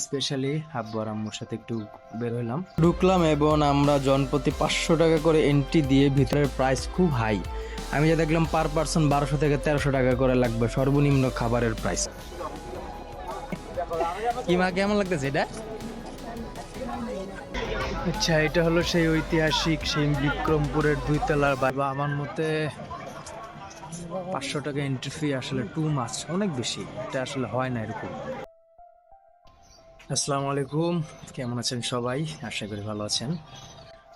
Specially আব্বু আর আম্মুর সাথে একটু বের হইলাম, ঢুকলাম এবং আমরা জনপ্রতি 500 টাকা করে এন্ট্রি দিয়ে ভিতরের প্রাইস খুব হাই। আমি যা দেখলাম পার পার্সন 1200 থেকে 1300 টাকা করে লাগবে সর্বনিম্ন খাবারের প্রাইস। কি মা কেমন লাগতেছে এটা? আচ্ছা, এটা হলো সেই ঐতিহাসিক সেই বিক্রমপুরের 2 তলার বাড়ি। আমার মতে 500 টাকা এন্ট্রি ফি আসলে টু মাছ, অনেক বেশি, এটা আসলে হয় না এরকম। আসসালামু আলাইকুম, কেমন আছেন সবাই? আশা করি ভালো আছেন।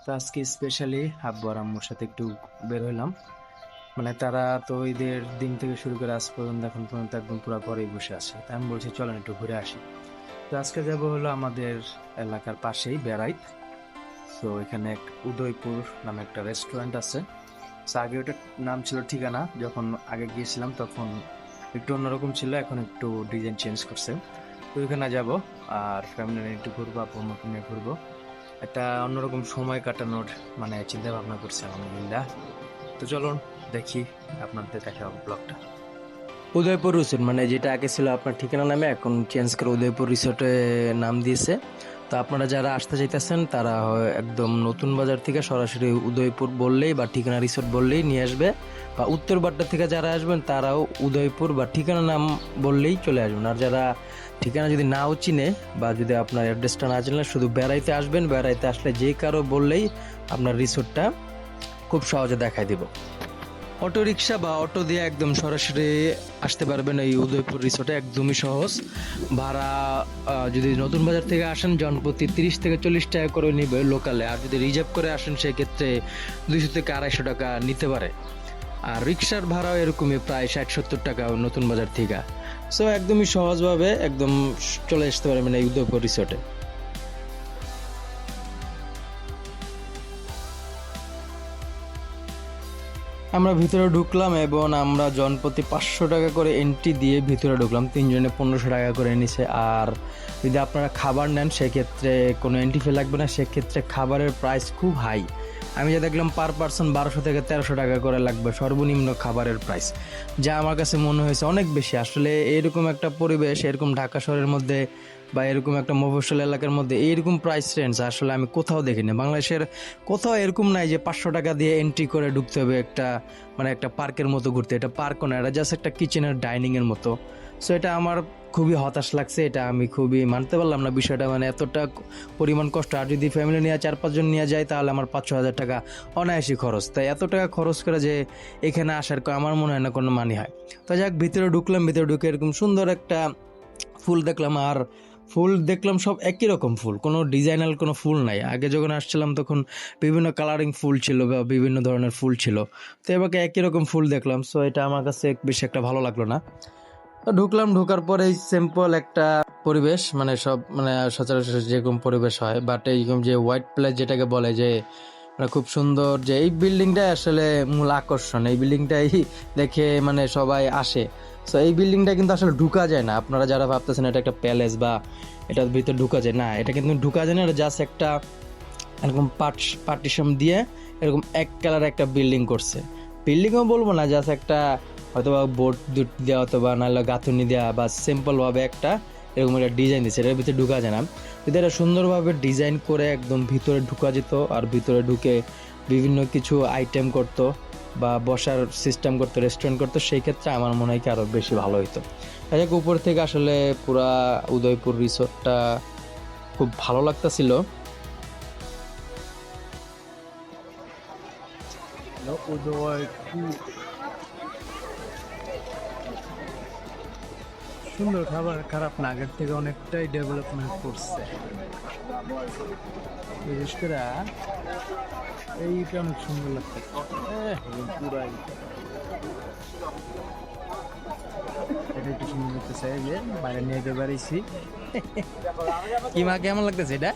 তো আজকে স্পেশালি আব্বু আর আম্মুর সাথে একটু বের হইলাম। তারা তো ঈদের দিন থেকে শুরু করে আজ পর্যন্ত এখন পর্যন্ত একদম পুরো ঘরেই বসে আছে, তাই আমি বলছি চলেন একটু ঘুরে আসি। তো আজকে যাবো হলো আমাদের এলাকার পাশেই বেড়াইত। তো এখানে এক উদয়পুর নামে একটা রেস্টুরেন্ট আছে। তো আগে ওটার নাম ছিল ঠিকানা, যখন আগে গিয়েছিলাম তখন একটু অন্যরকম ছিল, এখন একটু ডিজাইন চেঞ্জ করছে। তো ওইখানে যাবো আর ফ্যামিলি নিয়ে একটু ঘুরবো, আপু আমাকে নিয়ে ঘুরবো, একটা অন্যরকম সময় কাটানোর চিন্তা ভাবনা করছি আলহামদুলিল্লাহ। তো চলুন দেখি, আপনাদের দেখা ব্লগটা। উদয়পুর রিসোর্ট যেটা আগে ছিল আপনার ঠিকানা নামে, এখন চেঞ্জ করে উদয়পুর রিসোর্টে নাম দিয়েছে। তো আপনারা যারা আসতে চাইতেছেন তারা একদম নতুন বাজার থেকে সরাসরি উদয়পুর বললেই বা ঠিকানা রিসোর্ট বললেই নিয়ে আসবে, বা উত্তর বাড্ডা থেকে যারা আসবেন তারাও উদয়পুর বা ঠিকানা নাম বললেই চলে আসবেন। আর যারা ঠিকানা যদি নাও চিনে বা যদি আপনার অ্যাড্রেসটা না জানলে, শুধু বেড়াইতে আসবেন, বেড়াইতে আসলে যে কারো বললেই আপনার রিসোর্টটা খুব সহজে দেখাই দিব। অটো রিক্সা বা অটো দিয়ে একদম সরাসরি আসতে পারবেন এই উদয়পুর রিসোর্টে, একদমই সহজ। ভাড়া যদি নতুন বাজার থেকে আসেন জনপ্রতি 30 থেকে 40 টাকা করে নিবে লোকালে, আর যদি রিজার্ভ করে আসেন সেক্ষেত্রে 200 থেকে 250 টাকা নিতে পারে। আর রিক্সার ভাড়াও এরকমই প্রায় 60-70 টাকা নতুন বাজার থেকে। সো একদমই সহজভাবে একদম চলে আসতে পারবেন এই উদয়পুর রিসোর্টে। আমরা ভিতরে ঢুকলাম এবং আমরা জনপ্রতি 500 টাকা করে এন্ট্রি দিয়ে ভিতরে ঢুকলাম, 3 জনে 1500 টাকা করে নিছে। আর যদি আপনারা খাবার নেন সেক্ষেত্রে কোনো এন্ট্রি ফি লাগবে না, সেক্ষেত্রে খাবারের প্রাইস খুব হাই। আমি যা দেখলাম পার পার্সন 1200 থেকে 1300 টাকা করে লাগবে সর্বনিম্ন খাবারের প্রাইস, যা আমার কাছে মনে হয়েছে অনেক বেশি। আসলে এরকম একটা পরিবেশ, এরকম ঢাকা শহরের মধ্যে বা এরকম একটা মফস্বল এলাকার মধ্যে এইরকম প্রাইস রেঞ্জ আসলে আমি কোথাও দেখিনি। বাংলাদেশের কোথাও এরকম নাই যে 500 টাকা দিয়ে এন্ট্রি করে ঢুকতে হবে একটা একটা পার্কের মতো ঘুরতে। এটা পার্কও না, এটা জাস্ট একটা কিচেনের ডাইনিং এর মতো। সো এটা আমার খুবই হতাশ লাগছে, এটা আমি খুবই মানতে পারলাম না বিষয়টা, এতটা পরিমাণ কষ্ট। আর যদি ফ্যামিলি নিয়ে 4-5 জন নিয়ে যায় তাহলে আমার 5-6 হাজার টাকা অনায়াসই খরচ। তাই এত টাকা খরচ করে যে এখানে আসার আমার মনে হয় না কোনো মানি হয়। তো যাক, ভিতরে ঢুকলাম, ভিতরে ঢুকে এরকম সুন্দর একটা ফুল দেখলাম। আর ফুল দেখলাম সব একই রকম ফুল, কোনো ডিজাইনাল কোনো ফুল নাই। আগে যখন আসছিলাম তখন বিভিন্ন কালারিং ফুল ছিল বা বিভিন্ন ধরনের ফুল ছিল, তো এবার একই রকম ফুল দেখলাম। সো এটা আমার কাছে বেশি একটা ভালো লাগলো না। তো ঢুকলাম, ঢোকার পরে সিম্পল একটা পরিবেশ, সব সচরাচর যেরকম পরিবেশ হয়, বাট এইরকম যে হোয়াইট প্লেস যেটাকে বলে, যে খুব সুন্দর, যে এই বিল্ডিংটাই আসলে মূল আকর্ষণ। এই বিল্ডিংটাই দেখে সবাই আসে। সো এই বিল্ডিংটা কিন্তু আসলে ঢুকা যায় না। আপনারা যারা ভাবতেছেন এটা একটা প্যালেস বা এটার ভিতরে ঢুকা যায় না, এটা কিন্তু ঢুকা যায় না। এটা জাস্ট একটা এরকম পার্টিশন দিয়ে এরকম এক কালার একটা বিল্ডিং করছে। বিল্ডিংও বলবো না, জাস্ট একটা হয়তোবা বোর্ড দেওয়া অথবা নাহলে গাঁথুনি দেওয়া বা সিম্পলভাবে একটা এরকম একটা ডিজাইন দিচ্ছে, এটার ভিতরে ঢুকা যায় না। যদি এটা সুন্দরভাবে ডিজাইন করে একদম ভিতরে ঢুকা যেত, আর ভিতরে ঢুকে বিভিন্ন কিছু আইটেম করতো বা বসার সিস্টেম করতো, রেস্টুরেন্ট করতো, সেই ক্ষেত্রে আমার মনে হয় কি আরও বেশি ভালো হতো। তাই উপর থেকে আসলে পুরা উদয়পুর রিসোর্টটা খুব ভালো লাগতেছিল। সুন্দর খাবার, খারাপ না, আগের থেকে অনেকটাই ডেভেলপমেন্ট করছে। বিশেষ করে এইটা অনেক সুন্দর লাগছে পুরাই, এটা একটু সুন্দর লাগতেছে। এই যে বাইরে নিয়ে যেতে পারিছি, কি মা কেমন লাগতেছে এটা?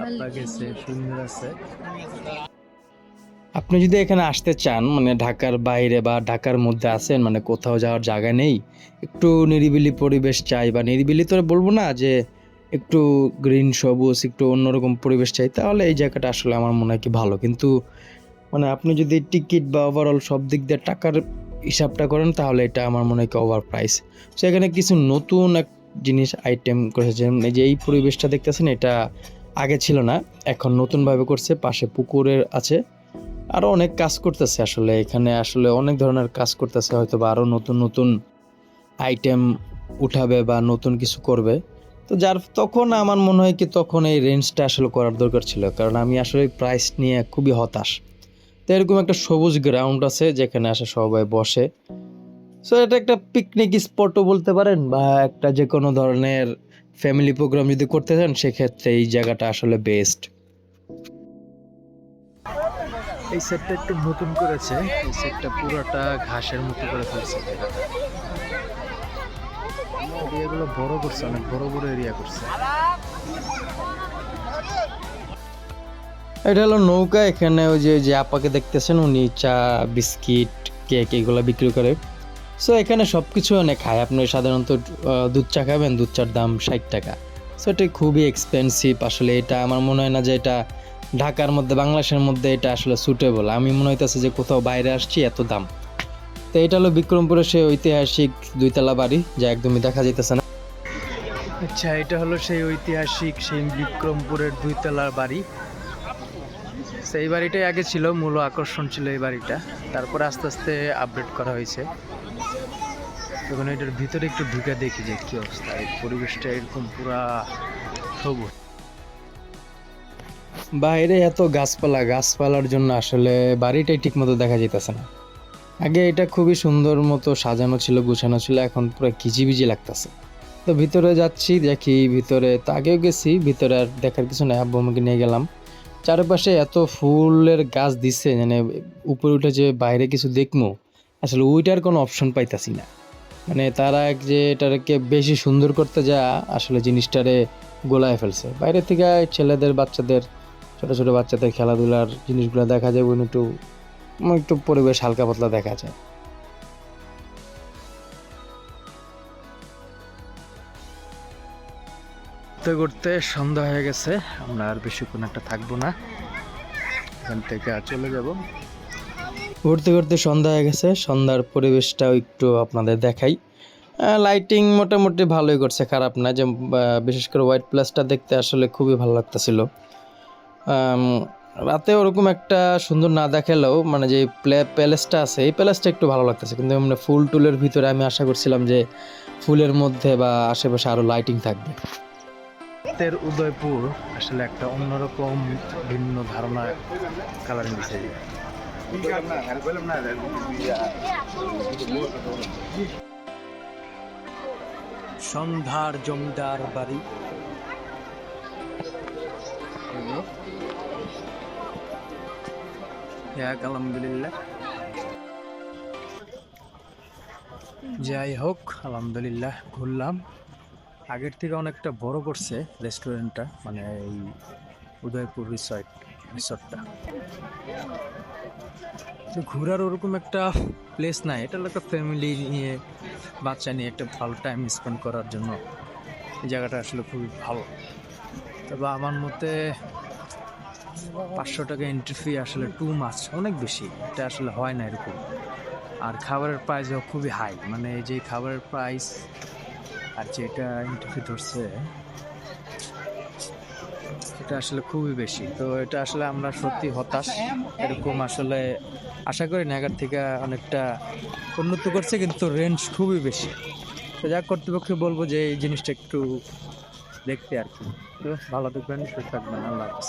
আপনার কাছে সুন্দর আছে। আপনি যদি এখানে আসতে চান, ঢাকার বাইরে বা ঢাকার মধ্যে আছেন, কোথাও যাওয়ার জায়গা নেই, একটু নিরিবিলি পরিবেশ চাই, বা নিরিবিলি তো বলবো না, যে একটু গ্রিন সবুজ একটু অন্যরকম পরিবেশ চাই, তাহলে এই জায়গাটা আসলে আমার মনে হয় কি ভালো। কিন্তু আপনি যদি টিকিট বা ওভারঅল সব দিক দিয়ে টাকার হিসাবটা করেন তাহলে এটা আমার মনে হয় ওভার প্রাইস। সো এখানে কিছু নতুন এক জিনিস আইটেম করেছে, এই যে এই পরিবেশটা দেখতেছেন এটা আগে ছিল না, এখন নতুনভাবে করছে, পাশে পুকুরের আছে, আরও অনেক কাজ করতেছে। আসলে এখানে আসলে অনেক ধরনের কাজ করতেছে, হয়তো বা আরও নতুন নতুন আইটেম উঠাবে বা নতুন কিছু করবে। তো যার তখন আমার মনে হয় কি তখন এই রেঞ্জটা আসলে করার দরকার ছিল, কারণ আমি আসলে প্রাইস নিয়ে খুবই হতাশ। তো এরকম একটা সবুজ গ্রাউন্ড আছে যেখানে আসে সবাই বসে। সো এটা একটা পিকনিক স্পটও বলতে পারেন, বা একটা যে কোনো ধরনের ফ্যামিলি প্রোগ্রাম যদি করতে চান সেক্ষেত্রে এই জায়গাটা আসলে বেস্ট। এই সেটটা একটু নতুন করেছে, এই সেটটা পুরোটা ঘাসের মতো করে ফেলছে জায়গাটা। এরিয়াগুলো বড় করছে, অনেক বড় বড় এরিয়া করছে। এটা হলো নৌকা, এখানে ওই যে আপাকে দেখতেছেন উনি চা বিস্কিট কেক এগুলো বিক্রি করে। সো এখানে সব কিছু অনেক খায়, আপনি সাধারণত দুধ চা খাবেন, দুধ চার দাম 60 টাকা। সো এটা খুবই এক্সপেন্সিভ আসলে, এটা আমার মনে হয় না যে এটা ঢাকার মধ্যে বাংলাদেশের মধ্যে এটা আসলে সুটেবল। আমি মনে হইতেছে যে কোথাও বাইরে আসছি এত দাম। তো এটা হলো বিক্রমপুরের সেই ঐতিহাসিক দুইতলা বাড়ি যা একদমই দেখা যাইতেছে না। আচ্ছা, এটা হলো সেই ঐতিহাসিক সেই বিক্রমপুরের দুইতলার বাড়ি। সেই বাড়িটাই আগে ছিল, মূল আকর্ষণ ছিল এই বাড়িটা, তারপরে আস্তে আস্তে আপডেট করা হয়েছে। তখন এটার ভিতরে একটু ঢুকে দেখি যে কি অবস্থা, এই পরিবেশটা এরকম পুরা সবুজ, বাইরে এত গাছপালার জন্য আসলে বাড়িটাই ঠিক মতো দেখা যেতেছে না। আগে এটা খুবই সুন্দর মতো সাজানো ছিল, গুছানো ছিল, এখন পুরো কিজিবিজি লাগতেছে। তো ভিতরে যাচ্ছি, দেখি ভিতরে তো আগেও গেছি, ভিতরে আর দেখার কিছু নাই, আব্বু আমাকে নিয়ে গেলাম। চারপাশে এত ফুলের গাছ দিচ্ছে, মানে উপরে উঠে যে বাইরে কিছু দেখবো আসলে ওইটার কোনো অপশন পাইতাছি না। মানে তারা এক যে এটাকে বেশি সুন্দর করতে যা আসলে জিনিসটারে গোলায় ফেলছে। বাইরে থেকে ছেলেদের বাচ্চাদের ছোটো ছোটো বাচ্চাদের খেলাধুলার জিনিসগুলো দেখা যায়, একটু একটু পরিবেশ হালকা পাতলা দেখা যায়। ঘুরতে ঘুরতে সন্ধ্যা হয়ে গেছে, আমরা আর বেশিক্ষণ একটা থাকবো না, এখান থেকে আর চলে যাব। ঘুরতে ঘুরতে সন্ধ্যা হয়ে গেছে, সন্ধ্যার পরিবেশটাও একটু আপনাদের দেখাই। লাইটিং মোটামুটি ভালোই করছে, খারাপ না। যে বিশেষ করে হোয়াইট প্লাসটা দেখতে আসলে খুবই ভালো লাগতেছিল। রাতে ওরকম একটা সুন্দর না দেখালেও মানে যে প্যালেসটা আছে এই প্যালেসটা একটু ভালো লাগতেছে, কিন্তু মানে ফুল টুলের ভিতরে আমি আশা করছিলাম যে ফুলের মধ্যে বা আশেপাশে আরও লাইটিং থাকবে। উদয়পুর আসলে একটা অন্যরকম ভিন্ন ধারণা কালারিং দিচ্ছে। সন্ধ্যার জমিদার বাড়ি, আলহামদুলিল্লাহ। যাই হোক, আলহামদুলিল্লাহ ঘুরলাম। আগের থেকে অনেকটা বড় করছে রেস্টুরেন্টটা, মানে এই উদয়পুর রিসর্টটা। তো ঘোরার ওরকম একটা প্লেস নাই, এটা হলো একটা ফ্যামিলি নিয়ে বাচ্চা নিয়ে একটা ভালো টাইম স্পেন্ড করার জন্য এই জায়গাটা আসলে খুবই ভালো। তবে আমার মতে 500 টাকা এন্ট্রি ফি আসলে টু মাচ, অনেক বেশি, এটা আসলে হয় না এরকম। আর খাবারের প্রাইসও খুবই হাই, মানে এই যে খাবারের প্রাইস আর যেটা এন্ট্রি ফি ধরছে এটা আসলে খুবই বেশি। তো এটা আসলে আমরা সত্যি হতাশ, এরকম আসলে আশা করি না, আগের থেকে অনেকটা উন্নত করছে কিন্তু রেঞ্জ খুবই বেশি। তো যা কর্তৃপক্ষকে বলবো যে এই জিনিসটা একটু দেখতে আর কি। তো ভালো থাকবেন, সুস্থ থাকবেন, আল্লাহ হাফেজ।